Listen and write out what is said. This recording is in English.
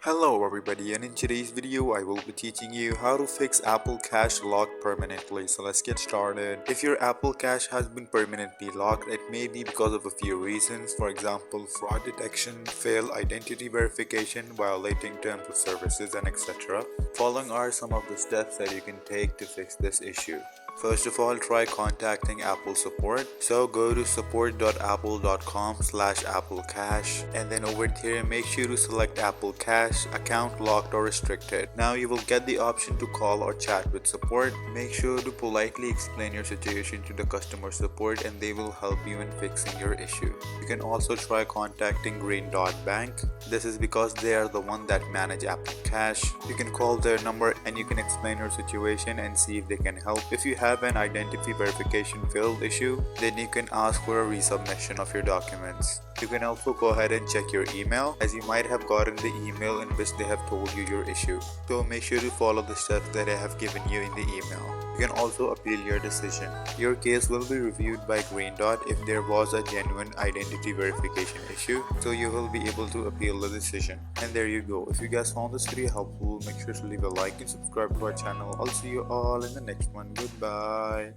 Hello everybody, and in today's video I will be teaching you how to fix Apple Cache lock permanently. So let's get started. If your Apple Cache has been permanently locked, it may be because of a few reasons. For example, fraud detection, failed identity verification, violating terms of services, and etc. Following are some of the steps that you can take to fix this issue. First of all, try contacting Apple support. So go to support.apple.com/applecache, and then over here make sure to select Apple Cache, account locked or restricted. Now you will get the option to call or chat with support. Make sure to politely explain your situation to the customer support and they will help you in fixing your issue. You can also try contacting Green Dot Bank. This is because they are the one that manage Apple Cache. You can call their number and you can explain your situation and see if they can help. If you have an identity verification failed issue, then you can ask for a resubmission of your documents. You can also go ahead and check your email, as you might have gotten the email in which they have told you your issue. So make sure to follow the steps that I have given you in the email. You can also appeal your decision. Your case will be reviewed by Green Dot if there was a genuine identity verification issue, so you will be able to appeal the decision. And there you go. If you guys found this video helpful, make sure to leave a like and subscribe to our channel. I'll see you all in the next one. Goodbye.